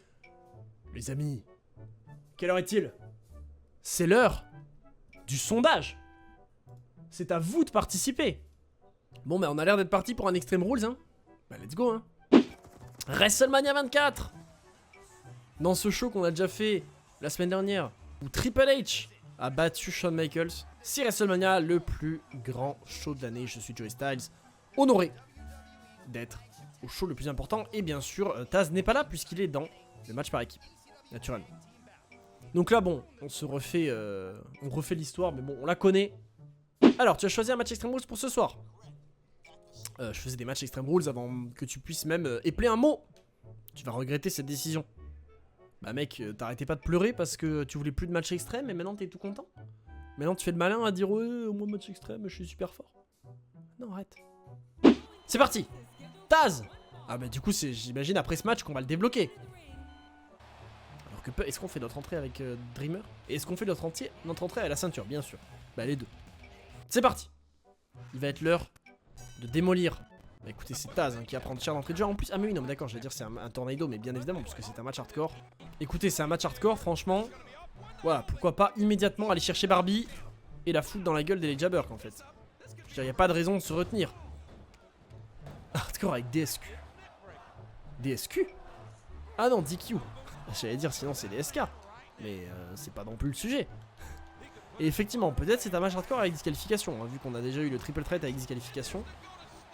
Les amis, quelle heure est-il? C'est l'heure du sondage. C'est à vous de participer. Bon bah on a l'air d'être parti pour un Extreme Rules hein. Bah let's go hein. WrestleMania 24. Dans ce show qu'on a déjà fait la semaine dernière, où Triple H a battu Shawn Michaels, c'est WrestleMania, le plus grand show de l'année. Je suis Joey Styles, honoré d'être au show le plus important. Et bien sûr, Taz n'est pas là puisqu'il est dans le match par équipe, naturellement. Donc là, bon, on refait l'histoire, mais bon, on la connaît. Alors, tu as choisi un match Extreme Rules pour ce soir. Je faisais des matchs Extreme Rules avant que tu puisses même épeler un mot. Tu vas regretter cette décision. Bah mec, t'arrêtais pas de pleurer parce que tu voulais plus de match extrême et maintenant t'es tout content. Maintenant tu fais le malin à dire ouais, au moins match extrême, je suis super fort. Non, arrête. C'est parti. Taz. Ah bah du coup c'est, j'imagine après ce match qu'on va le débloquer. Alors que est-ce qu'on fait notre entrée avec Dreamer? Et est-ce qu'on fait notre entrée à la ceinture? Bien sûr. Bah les deux. C'est parti. Il va être l'heure de démolir. Bah écoutez, c'est Taz hein, qui va prendre cher d'entrée de jeu. En plus, ah mais oui, non mais d'accord, je vais dire c'est un tornado, mais bien évidemment, parce que c'est un match hardcore. Écoutez, c'est un match hardcore, franchement. Voilà, pourquoi pas immédiatement aller chercher Barbie et la foutre dans la gueule des Jabber en fait. Je veux dire, y a pas de raison de se retenir. Hardcore avec DSQ. DSQ? Ah non, DQ. J'allais dire sinon c'est DSK. Mais c'est pas non plus le sujet. Et effectivement, peut-être c'est un match hardcore avec disqualification, hein, vu qu'on a déjà eu le triple threat avec disqualification.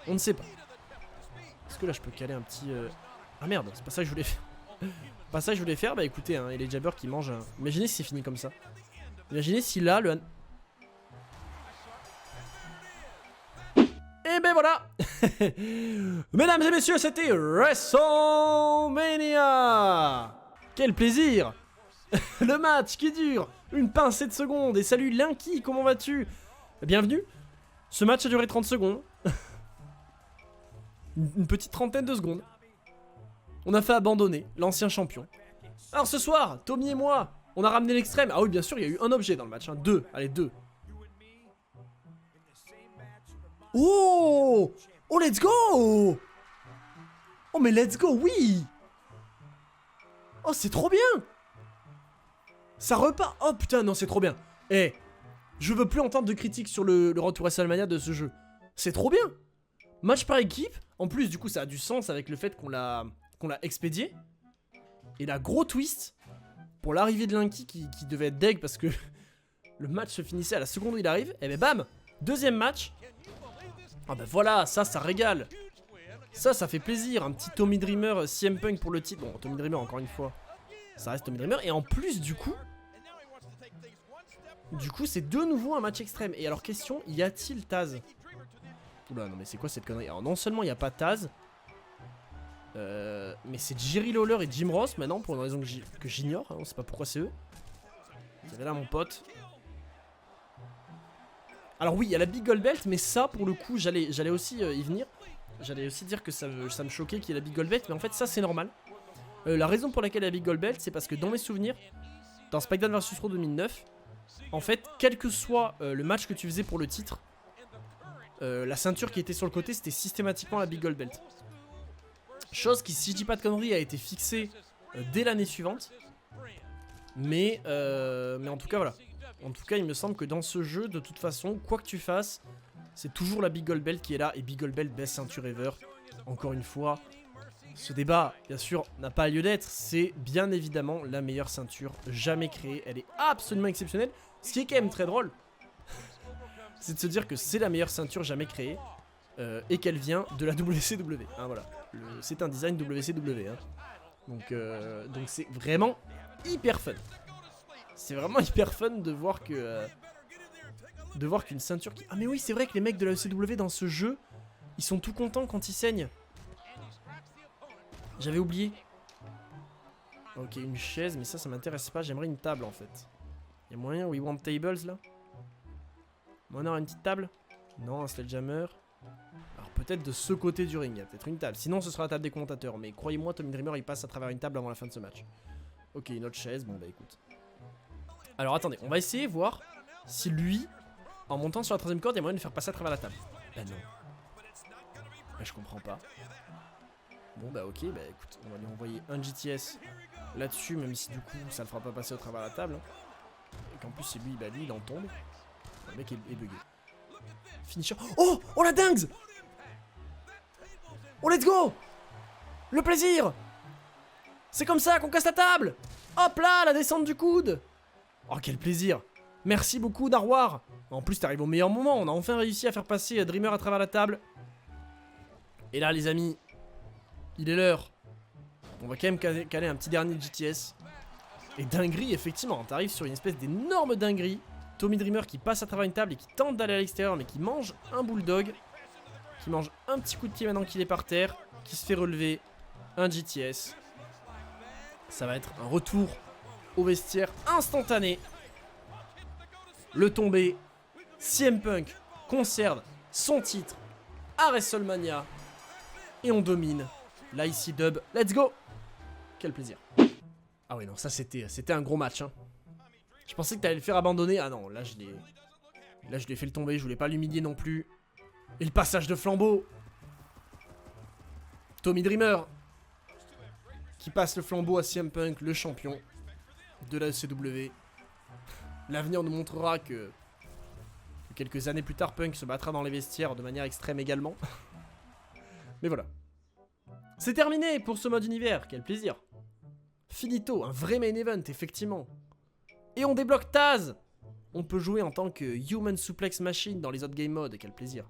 On ne sait pas. Est-ce que là je peux caler un petit... Ah merde, c'est pas ça que je voulais faire. Pas ça que je voulais faire, bah écoutez, hein, et les jabbers qui mangent. Imaginez si c'est fini comme ça. Imaginez si là, le. Et ben voilà. Mesdames et messieurs, c'était WrestleMania. Quel plaisir. Le match qui dure une pincée de secondes. Et salut Linky, comment vas-tu? Bienvenue. Ce match a duré 30 secondes. Une petite trentaine de secondes. On a fait abandonner l'ancien champion. Alors ce soir, Tommy et moi, on a ramené l'extrême. Ah oui, bien sûr, il y a eu un objet dans le match. Hein. Deux. Allez, deux. Oh! Oh, let's go! Oh, mais let's go, oui! Oh, c'est trop bien! Ça repart. Oh putain, non, c'est trop bien. Eh, je veux plus entendre de critiques sur le Road to WrestleMania de ce jeu. C'est trop bien! Match par équipe. En plus, du coup, ça a du sens avec le fait qu'on l'a expédié. Et la gros twist pour l'arrivée de Linky qui devait être deg parce que le match se finissait à la seconde où il arrive. Et ben bam! Deuxième match. Ah bah voilà, ça régale. Ça fait plaisir. Un petit Tommy Dreamer CM Punk pour le titre. Bon, Tommy Dreamer encore une fois. Ça reste Tommy Dreamer. Et en plus du coup c'est de nouveau un match extrême. Et alors question, y a-t-il Taz? Oula non mais c'est quoi cette connerie? Alors non seulement il n'y a pas Taz, mais c'est Jerry Lawler et Jim Ross maintenant pour une raison que j'ignore, hein, on sait pas pourquoi c'est eux. Vous avez là mon pote. Alors oui il y a la Big Gold Belt, mais ça pour le coup j'allais aussi y venir. J'allais aussi dire que ça me choquait qu'il y ait la Big Gold Belt, mais en fait ça c'est normal. La raison pour laquelle il y a la Big Gold Belt, c'est parce que dans mes souvenirs, dans SmackDown vs Raw 2009, en fait quel que soit le match que tu faisais pour le titre, la ceinture qui était sur le côté c'était systématiquement la Big Gold Belt. Chose qui, si je dis pas de conneries, a été fixée dès l'année suivante. Mais en tout cas voilà. En tout cas il me semble que dans ce jeu, de toute façon, quoi que tu fasses, c'est toujours la Big Gold Belt qui est là. Et Big Gold Belt, best ceinture ever. Encore une fois, ce débat, bien sûr, n'a pas lieu d'être. C'est bien évidemment la meilleure ceinture jamais créée. Elle est absolument exceptionnelle. Ce qui est quand même très drôle, c'est de se dire que c'est la meilleure ceinture jamais créée. Et qu'elle vient de la WCW. Hein, voilà. C'est un design WCW. Hein. Donc c'est vraiment hyper fun. C'est vraiment hyper fun de voir que qu'une ceinture qui... Ah mais oui, c'est vrai que les mecs de la ECW dans ce jeu, ils sont tout contents quand ils saignent. J'avais oublié. Ok, une chaise, mais ça m'intéresse pas. J'aimerais une table en fait. Y'a moyen, We Want Tables là? On aura une petite table? Non, un sledgehammer. Alors peut-être de ce côté du ring, il y a peut-être une table. Sinon ce sera la table des commentateurs. Mais croyez-moi, Tommy Dreamer il passe à travers une table avant la fin de ce match. Ok, une autre chaise, bon bah écoute. Alors attendez, on va essayer voir si lui, en montant sur la troisième corde, il y a moyen de faire passer à travers la table. Bah non. Bah je comprends pas. Bon bah ok, bah écoute, on va lui envoyer un GTS là-dessus, même si du coup ça le fera pas passer au travers de la table. Hein. Et qu'en plus c'est lui, bah lui il en tombe. Le mec est bugué. Finisher. Oh! Oh la dingue! Oh let's go! Le plaisir! C'est comme ça qu'on casse la table! Hop là, la descente du coude! Oh quel plaisir! Merci beaucoup Darwar! En plus t'arrives au meilleur moment, on a enfin réussi à faire passer Dreamer à travers la table. Et là les amis, il est l'heure. On va quand même caler un petit dernier GTS. Et dinguerie effectivement, t'arrives sur une espèce d'énorme dinguerie. Tommy Dreamer qui passe à travers une table et qui tente d'aller à l'extérieur mais qui mange un bulldog. Qui mange un petit coup de pied maintenant qu'il est par terre. Qui se fait relever. Un GTS. Ça va être un retour au vestiaire instantané. Le tombé. CM Punk conserve son titre à WrestleMania. Et on domine l'IC Dub. Let's go! Quel plaisir. Ah oui non, ça c'était un gros match hein. Je pensais que t'allais le faire abandonner. Ah non, là je l'ai fait le tomber. Je voulais pas l'humilier non plus. Et le passage de flambeau. Tommy Dreamer qui passe le flambeau à CM Punk, le champion de la ECW. L'avenir nous montrera que quelques années plus tard, Punk se battra dans les vestiaires de manière extrême également. Mais voilà. C'est terminé pour ce mode univers. Quel plaisir. Finito, un vrai main event, effectivement. Et on débloque Taz. On peut jouer en tant que Human Suplex Machine dans les autres game modes, quel plaisir.